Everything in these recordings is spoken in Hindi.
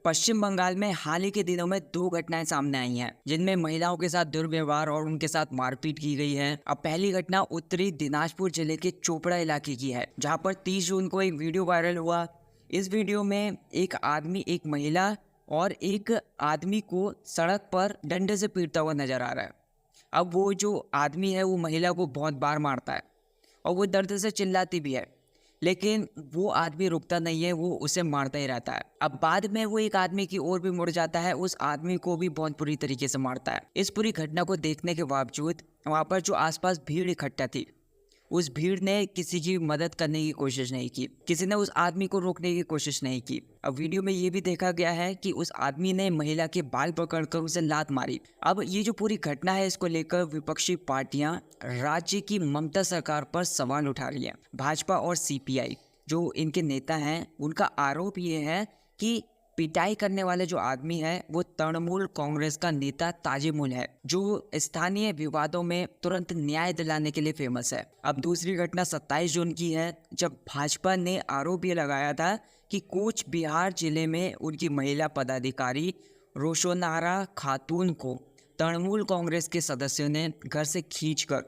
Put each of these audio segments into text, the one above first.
पश्चिम बंगाल में हाल ही के दिनों में दो घटनाएं सामने आई हैं जिनमें महिलाओं के साथ दुर्व्यवहार और उनके साथ मारपीट की गई है। अब पहली घटना उत्तरी दिनाजपुर जिले के चोपड़ा इलाके की है, जहां पर 30 जून को एक वीडियो वायरल हुआ। इस वीडियो में एक आदमी, एक महिला और एक आदमी को सड़क पर डंडे से पीटता हुआ नजर आ रहा है। अब वो जो आदमी है वो महिला को बहुत बार मारता है और वो दर्द से चिल्लाती भी है, लेकिन वो आदमी रुकता नहीं है, वो उसे मारता ही रहता है। अब बाद में वो एक आदमी की ओर भी मुड़ जाता है, उस आदमी को भी बहुत बुरी तरीके से मारता है। इस पूरी घटना को देखने के बावजूद वहाँ पर जो आसपास भीड़ इकट्ठा थी, उस भीड़ ने किसी की मदद करने की कोशिश नहीं की, किसी ने उस आदमी को रोकने की कोशिश नहीं की। अब वीडियो में ये भी देखा गया है कि उस आदमी ने महिला के बाल पकड़कर उसे लात मारी। अब ये जो पूरी घटना है, इसको लेकर विपक्षी पार्टियां राज्य की ममता सरकार पर सवाल उठा रही है। भाजपा और सीपीआई जो इनके नेता हैं, उनका आरोप ये है कि पिटाई करने वाले जो आदमी है वो तृणमूल कांग्रेस का नेता ताजिमुल है, जो स्थानीय विवादों में तुरंत न्याय दिलाने के लिए फेमस है। अब दूसरी घटना 27 जून की है, जब भाजपा ने आरोप ये लगाया था कि कूच बिहार जिले में उनकी महिला पदाधिकारी रोशोनारा खातून को तृणमूल कांग्रेस के सदस्यों ने घर से खींचकर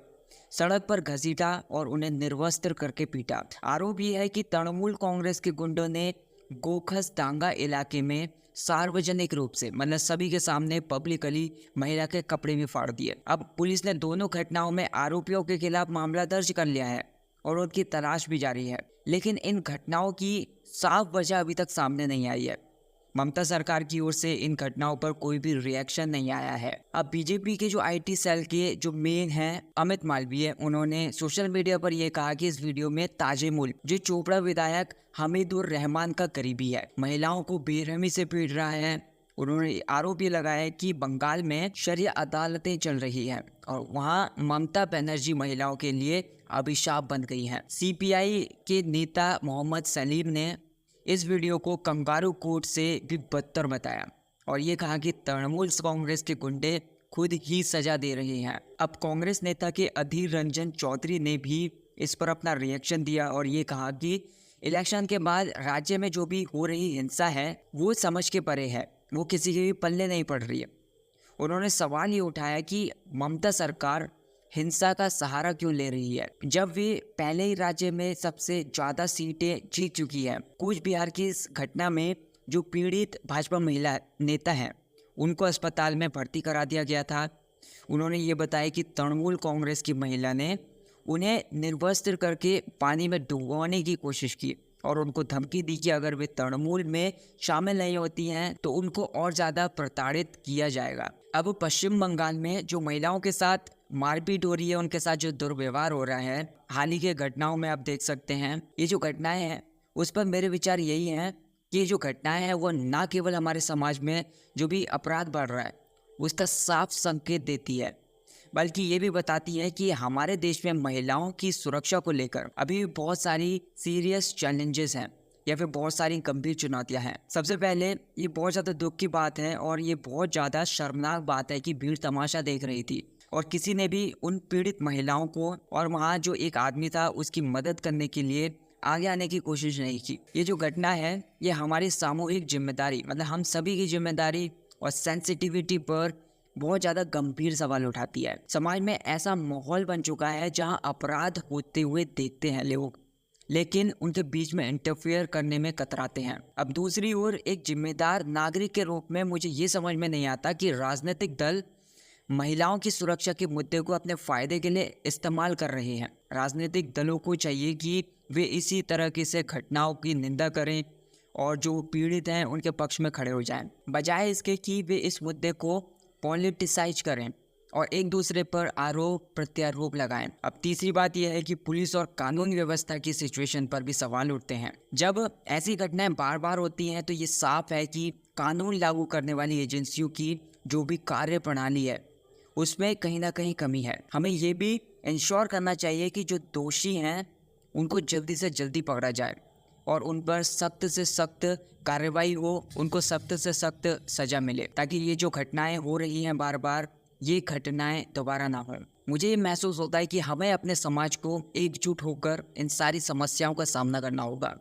सड़क पर घसीटा और उन्हें निर्वस्त्र करके पीटा। आरोप ये है कि तृणमूल कांग्रेस के गुंडों ने गोखस डांगा इलाके में सार्वजनिक रूप से, मतलब सभी के सामने पब्लिकली महिला के कपड़े भी फाड़ दिए। अब पुलिस ने दोनों घटनाओं में आरोपियों के खिलाफ मामला दर्ज कर लिया है और उनकी तलाश भी जारी है, लेकिन इन घटनाओं की साफ वजह अभी तक सामने नहीं आई है। ममता सरकार की ओर से इन घटनाओं पर कोई भी रिएक्शन नहीं आया है। अब बीजेपी के जो आईटी सेल के जो मेन हैं अमित मालवीय, उन्होंने सोशल मीडिया पर यह कहा कि इस वीडियो में ताजिमुल, जो चोपड़ा विधायक हमीदुर रहमान का करीबी है, महिलाओं को बेरहमी से पीट रहा है। उन्होंने आरोप ये लगाया कि बंगाल में शरिया अदालतें चल रही हैं और वहां ममता बनर्जी महिलाओं के लिए अभिशाप बन गई हैं। सीपीआई के नेता मोहम्मद सलीम ने इस वीडियो को कंगारू कोर्ट से भी बदतर बताया और ये कहा कि तृणमूल कांग्रेस के गुंडे खुद ही सजा दे रहे हैं। अब कांग्रेस नेता के अधीर रंजन चौधरी ने भी इस पर अपना रिएक्शन दिया और ये कहा कि इलेक्शन के बाद राज्य में जो भी हो रही हिंसा है वो समझ के परे है, वो किसी के भी पल्ले नहीं पड़ रही है। उन्होंने सवाल ये उठाया कि ममता सरकार हिंसा का सहारा क्यों ले रही है, जब वे पहले ही राज्य में सबसे ज्यादा सीटें जीत चुकी है। कूच बिहार की इस घटना में जो पीड़ित भाजपा महिला नेता हैं, उनको अस्पताल में भर्ती करा दिया गया था। उन्होंने ये बताया कि तृणमूल कांग्रेस की महिला ने उन्हें निर्वस्त्र करके पानी में डुबोने की कोशिश की और उनको धमकी दी कि अगर वे तृणमूल में शामिल नहीं होती हैं तो उनको और ज़्यादा प्रताड़ित किया जाएगा। अब पश्चिम बंगाल में जो महिलाओं के साथ मारपीट हो रही है, उनके साथ जो दुर्व्यवहार हो रहा है, हाल ही के घटनाओं में आप देख सकते हैं। ये जो घटनाएं हैं उस पर मेरे विचार यही हैं कि ये जो घटनाएं हैं वो ना केवल हमारे समाज में जो भी अपराध बढ़ रहा है उसका साफ संकेत देती है, बल्कि ये भी बताती है कि हमारे देश में महिलाओं की सुरक्षा को लेकर अभी भी बहुत सारी सीरियस चैलेंजेस हैं या फिर बहुत सारी गंभीर चुनौतियां हैं। सबसे पहले ये बहुत ज़्यादा दुख की बात है और ये बहुत ज़्यादा शर्मनाक बात है कि भीड़ तमाशा देख रही थी और किसी ने भी उन पीड़ित महिलाओं को और वहाँ जो एक आदमी था उसकी मदद करने के लिए आगे आने की कोशिश नहीं की। ये जो घटना है ये हमारी सामूहिक जिम्मेदारी, मतलब हम सभी की जिम्मेदारी और सेंसिटिविटी पर बहुत ज़्यादा गंभीर सवाल उठाती है। समाज में ऐसा माहौल बन चुका है जहां अपराध होते हुए देखते हैं लोग, लेकिन उनके बीच में इंटरफेयर करने में कतराते हैं। अब दूसरी ओर एक जिम्मेदार नागरिक के रूप में मुझे ये समझ में नहीं आता कि राजनीतिक दल महिलाओं की सुरक्षा के मुद्दे को अपने फायदे के लिए इस्तेमाल कर रहे हैं। राजनीतिक दलों को चाहिए कि वे इसी तरह की से घटनाओं की निंदा करें और जो पीड़ित हैं उनके पक्ष में खड़े हो जाएं, बजाय इसके कि वे इस मुद्दे को पॉलिटिसाइज करें और एक दूसरे पर आरोप प्रत्यारोप लगाएं। अब तीसरी बात यह है कि पुलिस और कानून व्यवस्था की सिचुएशन पर भी सवाल उठते हैं। जब ऐसी घटनाएं बार बार होती हैं तो ये साफ है कि कानून लागू करने वाली एजेंसियों की जो भी कार्य प्रणाली है उसमें कहीं ना कहीं कमी है। हमें ये भी इंश्योर करना चाहिए कि जो दोषी हैं उनको जल्दी से जल्दी पकड़ा जाए और उन पर सख्त से सख्त कार्रवाई हो, उनको सख्त से सख्त सजा मिले, ताकि ये जो घटनाएं हो रही हैं बार बार, ये घटनाएं दोबारा ना हो। मुझे ये महसूस होता है कि हमें अपने समाज को एकजुट होकर इन सारी समस्याओं का सामना करना होगा।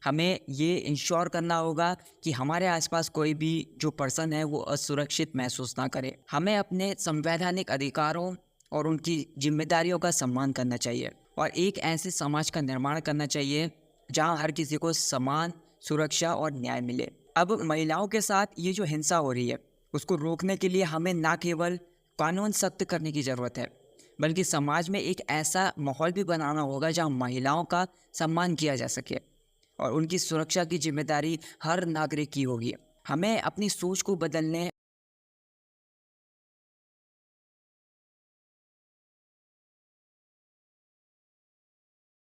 हमें ये इंश्योर करना होगा कि हमारे आसपास कोई भी जो पर्सन है वो असुरक्षित महसूस ना करे। हमें अपने संवैधानिक अधिकारों और उनकी जिम्मेदारियों का सम्मान करना चाहिए और एक ऐसे समाज का निर्माण करना चाहिए जहां हर किसी को समान सुरक्षा और न्याय मिले। अब महिलाओं के साथ ये जो हिंसा हो रही है उसको रोकने के लिए हमें ना केवल कानून सख्त करने की ज़रूरत है, बल्कि समाज में एक ऐसा माहौल भी बनाना होगा जहां महिलाओं का सम्मान किया जा सके और उनकी सुरक्षा की जिम्मेदारी हर नागरिक की होगी। हमें अपनी सोच को बदलने